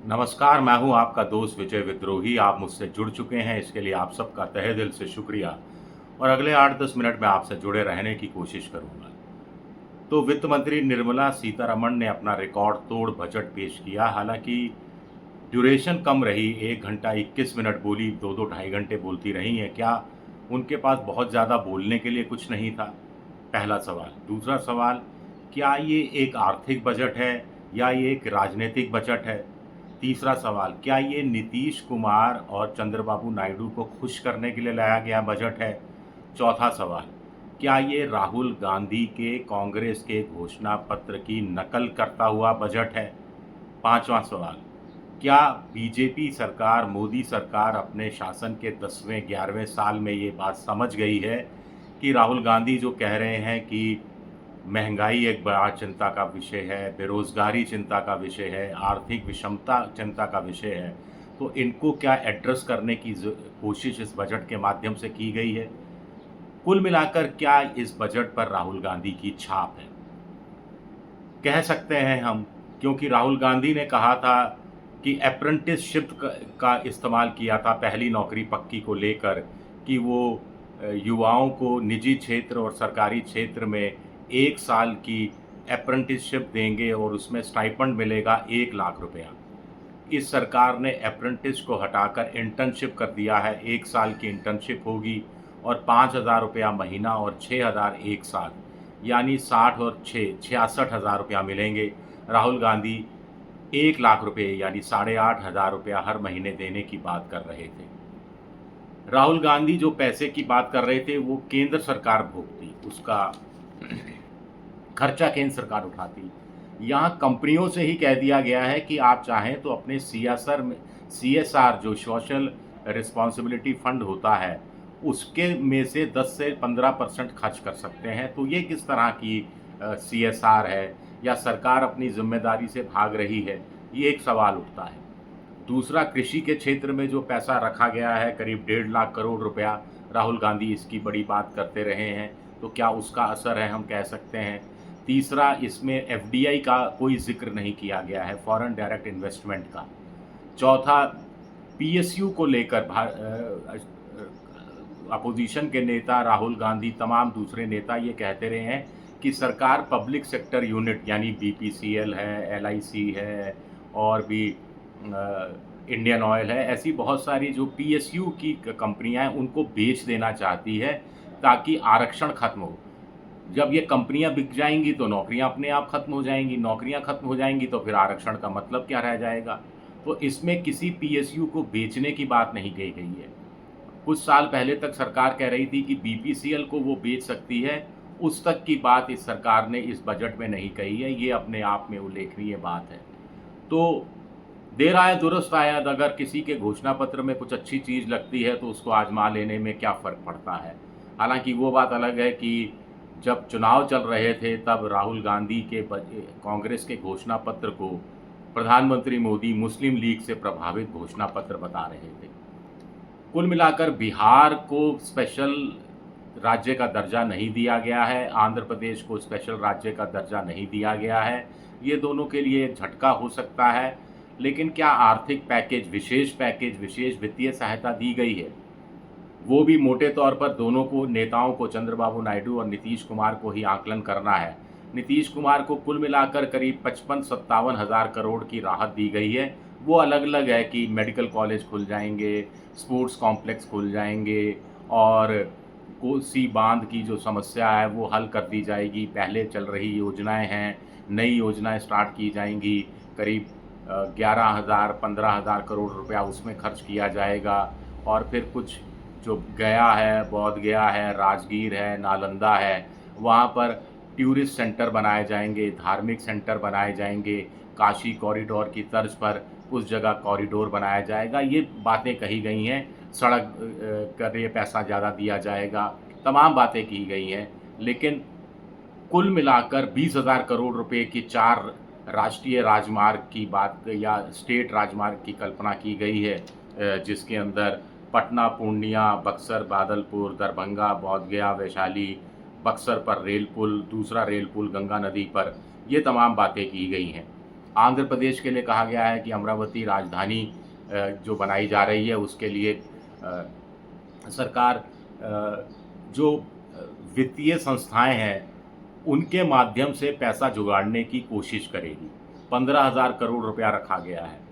नमस्कार, मैं हूँ आपका दोस्त विजय विद्रोही। आप मुझसे जुड़ चुके हैं, इसके लिए आप सबका तहे दिल से शुक्रिया और अगले 8-10 मिनट में आपसे जुड़े रहने की कोशिश करूँगा। तो वित्त मंत्री निर्मला सीतारमण ने अपना रिकॉर्ड तोड़ बजट पेश किया। हालाँकि ड्यूरेशन कम रही, 1 घंटा 21 मिनट बोली, 2-2 ढाई घंटे बोलती रही हैं। क्या उनके पास बहुत ज़्यादा बोलने के लिए कुछ नहीं था? पहला सवाल। दूसरा सवाल, क्या ये एक आर्थिक बजट है या ये एक राजनीतिक बजट है? तीसरा सवाल, क्या ये नीतीश कुमार और चंद्रबाबू नायडू को खुश करने के लिए लाया गया बजट है? चौथा सवाल, क्या ये राहुल गांधी के कांग्रेस के घोषणा पत्र की नकल करता हुआ बजट है? पांचवा सवाल, क्या बीजेपी सरकार, मोदी सरकार अपने शासन के 10वें 11वें साल में ये बात समझ गई है कि राहुल गांधी जो कह रहे हैं कि महंगाई एक बड़ा चिंता का विषय है, बेरोज़गारी चिंता का विषय है, आर्थिक विषमता चिंता का विषय है, तो इनको क्या एड्रेस करने की कोशिश इस बजट के माध्यम से की गई है? कुल मिलाकर क्या इस बजट पर राहुल गांधी की छाप है? कह सकते हैं हम, क्योंकि राहुल गांधी ने कहा था कि अप्रेंटिसशिप का इस्तेमाल किया था पहली नौकरी पक्की को लेकर, कि वो युवाओं को निजी क्षेत्र और सरकारी क्षेत्र में 1 साल की अप्रेंटिसशिप देंगे और उसमें स्टाइपेंड मिलेगा 1 लाख रुपया। इस सरकार ने अप्रेंटिस को हटाकर इंटर्नशिप कर दिया है। 1 साल की इंटर्नशिप होगी और 5,000 रुपया महीना और 6,000 1 साल, यानी 60 और 6 66,000 रुपया मिलेंगे। राहुल गांधी 1 लाख रुपये यानी 8,500 रुपया हर महीने देने की बात कर रहे थे। राहुल गांधी जो पैसे की बात कर रहे थे वो केंद्र सरकार भोगती, उसका खर्चा केंद्र सरकार उठाती। यहाँ कंपनियों से ही कह दिया गया है कि आप चाहें तो अपने सीएसआर जो सोशल रिस्पॉन्सिबिलिटी फंड होता है, उसके में से 10 से 15% खर्च कर सकते हैं। तो ये किस तरह की सीएसआर है, या सरकार अपनी ज़िम्मेदारी से भाग रही है? ये एक सवाल उठता है। दूसरा, कृषि के क्षेत्र में जो पैसा रखा गया है करीब 1.5 लाख करोड़ रुपया, राहुल गांधी इसकी बड़ी बात करते रहे हैं, तो क्या उसका असर है, हम कह सकते हैं। तीसरा, इसमें एफडीआई का कोई ज़िक्र नहीं किया गया है, फॉरेन डायरेक्ट इन्वेस्टमेंट का। चौथा, पीएसयू को लेकर अपोजिशन के नेता राहुल गांधी, तमाम दूसरे नेता ये कहते रहे हैं कि सरकार पब्लिक सेक्टर यूनिट यानी बीपीसीएल है, एलआईसी है और भी इंडियन ऑयल है, ऐसी बहुत सारी जो पीएसयू की कंपनियां हैं उनको बेच देना चाहती है ताकि आरक्षण खत्म हो। जब ये कंपनियां बिक जाएंगी तो नौकरियां अपने आप खत्म हो जाएंगी, नौकरियां खत्म हो जाएंगी तो फिर आरक्षण का मतलब क्या रह जाएगा। तो इसमें किसी पीएसयू को बेचने की बात नहीं कही गई है। कुछ साल पहले तक सरकार कह रही थी कि बीपीसीएल को वो बेच सकती है, उस तक की बात इस सरकार ने इस बजट में नहीं कही है। ये अपने आप में उल्लेखनीय बात है। तो देर आए दुरुस्त आया, अगर किसी के घोषणा पत्र में कुछ अच्छी चीज़ लगती है तो उसको आजमा लेने में क्या फ़र्क पड़ता है। हालांकि वो बात अलग है कि जब चुनाव चल रहे थे तब राहुल गांधी के कांग्रेस के घोषणा पत्र को प्रधानमंत्री मोदी मुस्लिम लीग से प्रभावित घोषणा पत्र बता रहे थे। कुल मिलाकर बिहार को स्पेशल राज्य का दर्जा नहीं दिया गया है, आंध्र प्रदेश को स्पेशल राज्य का दर्जा नहीं दिया गया है। ये दोनों के लिए एक झटका हो सकता है। लेकिन क्या आर्थिक पैकेज, विशेष वित्तीय सहायता दी गई है? वो भी मोटे तौर पर दोनों को, नेताओं को, चंद्रबाबू नायडू और नीतीश कुमार को ही आकलन करना है। नीतीश कुमार को कुल मिलाकर करीब 55-57 हज़ार करोड़ की राहत दी गई है। वो अलग अलग है कि मेडिकल कॉलेज खुल जाएंगे, स्पोर्ट्स कॉम्प्लेक्स खुल जाएंगे और कोसी बांध की जो समस्या है वो हल कर दी जाएगी। पहले चल रही योजनाएं हैं, नई योजनाएं स्टार्ट की जाएंगी। करीब 11,000 15,000 करोड़ रुपया उसमें खर्च किया जाएगा। और फिर कुछ जो गया है, बोध गया है, राजगीर है, नालंदा है, वहाँ पर टूरिस्ट सेंटर बनाए जाएंगे, धार्मिक सेंटर बनाए जाएंगे। काशी कॉरिडोर की तर्ज पर उस जगह कॉरिडोर बनाया जाएगा। ये बातें कही गई हैं। सड़क का लिए पैसा ज़्यादा दिया जाएगा, तमाम बातें की गई हैं। लेकिन कुल मिलाकर 20,000 करोड़ रुपए की 4 राष्ट्रीय राजमार्ग की बात या स्टेट राजमार्ग की कल्पना की गई है, जिसके अंदर पटना, पूर्णिया, बक्सर, बादलपुर, दरभंगा, बोध गया, वैशाली, बक्सर पर रेल पुल, दूसरा रेल पुल गंगा नदी पर, ये तमाम बातें की गई हैं। आंध्र प्रदेश के लिए कहा गया है कि अमरावती राजधानी जो बनाई जा रही है उसके लिए सरकार जो वित्तीय संस्थाएं हैं उनके माध्यम से पैसा जुगाड़ने की कोशिश करेगी। 15,000 करोड़ रुपया रखा गया है।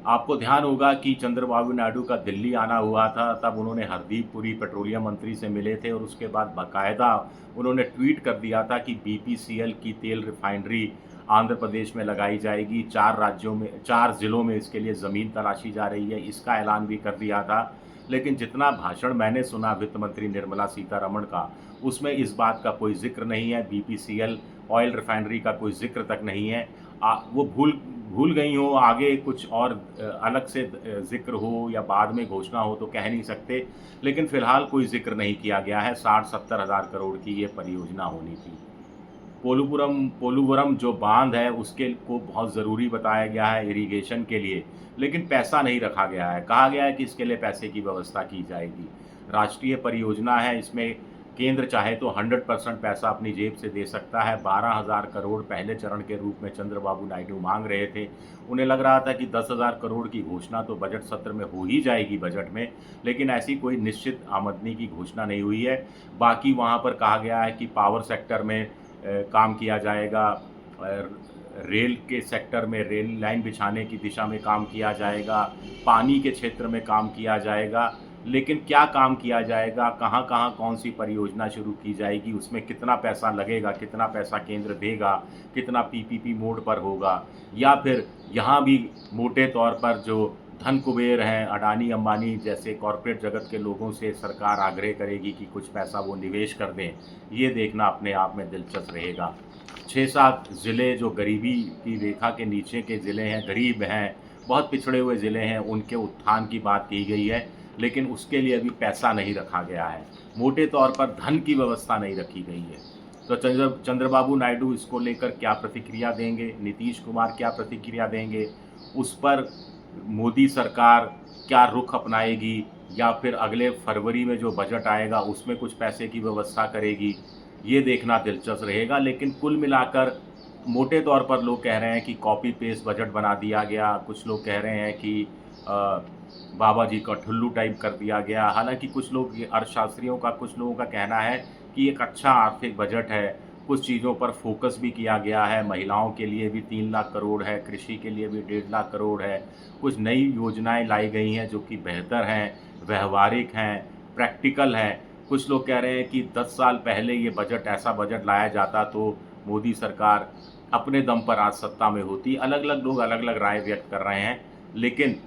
आपको ध्यान होगा कि चंद्रबाबू नायडू का दिल्ली आना हुआ था, तब उन्होंने हरदीप पुरी पेट्रोलियम मंत्री से मिले थे और उसके बाद बाकायदा उन्होंने ट्वीट कर दिया था कि बीपीसीएल की तेल रिफाइनरी आंध्र प्रदेश में लगाई जाएगी। 4 ज़िलों में इसके लिए ज़मीन तलाशी जा रही है, इसका ऐलान भी कर दिया था। लेकिन जितना भाषण मैंने सुना वित्त मंत्री निर्मला सीतारमण का, उसमें इस बात का कोई जिक्र नहीं है, बीपीसीएल ऑयल रिफाइनरी का कोई जिक्र तक नहीं है। वो भूल गई हो, आगे कुछ और अलग से जिक्र हो या बाद में घोषणा हो तो कह नहीं सकते, लेकिन फ़िलहाल कोई जिक्र नहीं किया गया है। 60-70 हज़ार करोड़ की ये परियोजना होनी थी। पोलुवरम जो बांध है उसके को बहुत ज़रूरी बताया गया है इरिगेशन के लिए, लेकिन पैसा नहीं रखा गया है। कहा गया है कि इसके लिए पैसे की व्यवस्था की जाएगी। राष्ट्रीय परियोजना है, इसमें केंद्र चाहे तो 100% पैसा अपनी जेब से दे सकता है। 12,000 करोड़ पहले चरण के रूप में चंद्रबाबू नायडू मांग रहे थे। उन्हें लग रहा था कि 10,000 करोड़ की घोषणा तो बजट सत्र में हो ही जाएगी बजट में, लेकिन ऐसी कोई निश्चित आमदनी की घोषणा नहीं हुई है। बाकी वहाँ पर कहा गया है कि पावर सेक्टर में काम किया जाएगा, रेल के सेक्टर में रेल लाइन बिछाने की दिशा में काम किया जाएगा, पानी के क्षेत्र में काम किया जाएगा, लेकिन क्या काम किया जाएगा, कहाँ कहाँ कौन सी परियोजना शुरू की जाएगी, उसमें कितना पैसा लगेगा, कितना पैसा केंद्र देगा, कितना पीपीपी मोड पर होगा, या फिर यहाँ भी मोटे तौर पर जो धन कुबेर हैं, अडानी अंबानी जैसे कॉरपोरेट जगत के लोगों से सरकार आग्रह करेगी कि कुछ पैसा वो निवेश कर दें, ये देखना अपने आप में दिलचस्प रहेगा। 6-7 ज़िले जो गरीबी की रेखा के नीचे के ज़िले हैं, गरीब हैं, बहुत पिछड़े हुए ज़िले हैं, उनके उत्थान की बात की गई है, लेकिन उसके लिए अभी पैसा नहीं रखा गया है। मोटे तौर पर धन की व्यवस्था नहीं रखी गई है। तो चंद्रबाबू नायडू इसको लेकर क्या प्रतिक्रिया देंगे, नीतीश कुमार क्या प्रतिक्रिया देंगे, उस पर मोदी सरकार क्या रुख अपनाएगी, या फिर अगले फरवरी में जो बजट आएगा उसमें कुछ पैसे की व्यवस्था करेगी, ये देखना दिलचस्प रहेगा। लेकिन कुल मिलाकर मोटे तौर पर लोग कह रहे हैं कि कॉपी पेस्ट बजट बना दिया गया, कुछ लोग कह रहे हैं कि बाबा जी का ठुल्लू टाइप कर दिया गया। हालांकि कुछ लोग, अर्थशास्त्रियों का कुछ लोगों का कहना है कि एक अच्छा आर्थिक बजट है, कुछ चीज़ों पर फोकस भी किया गया है। महिलाओं के लिए भी 3 लाख करोड़ है, कृषि के लिए भी 1.5 लाख करोड़ है, कुछ नई योजनाएं लाई गई हैं जो कि बेहतर हैं, व्यवहारिक हैं, प्रैक्टिकल हैं। कुछ लोग कह रहे हैं कि 10 साल पहले ये बजट, ऐसा बजट लाया जाता तो मोदी सरकार अपने दम पर आज सत्ता में होती। अलग अलग लोग अलग अलग राय व्यक्त कर रहे हैं, लेकिन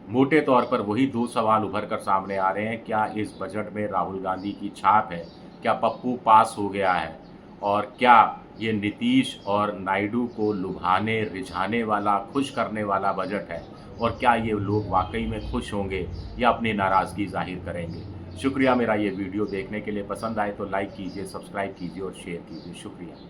मोटे तौर पर वही 2 सवाल उभर कर सामने आ रहे हैं। क्या इस बजट में राहुल गांधी की छाप है? क्या पप्पू पास हो गया है? और क्या ये नीतीश और नायडू को लुभाने, रिझाने वाला, खुश करने वाला बजट है? और क्या ये लोग वाकई में खुश होंगे या अपनी नाराज़गी जाहिर करेंगे? शुक्रिया मेरा ये वीडियो देखने के लिए। पसंद आए तो लाइक कीजिए, सब्सक्राइब कीजिए और शेयर कीजिए। शुक्रिया।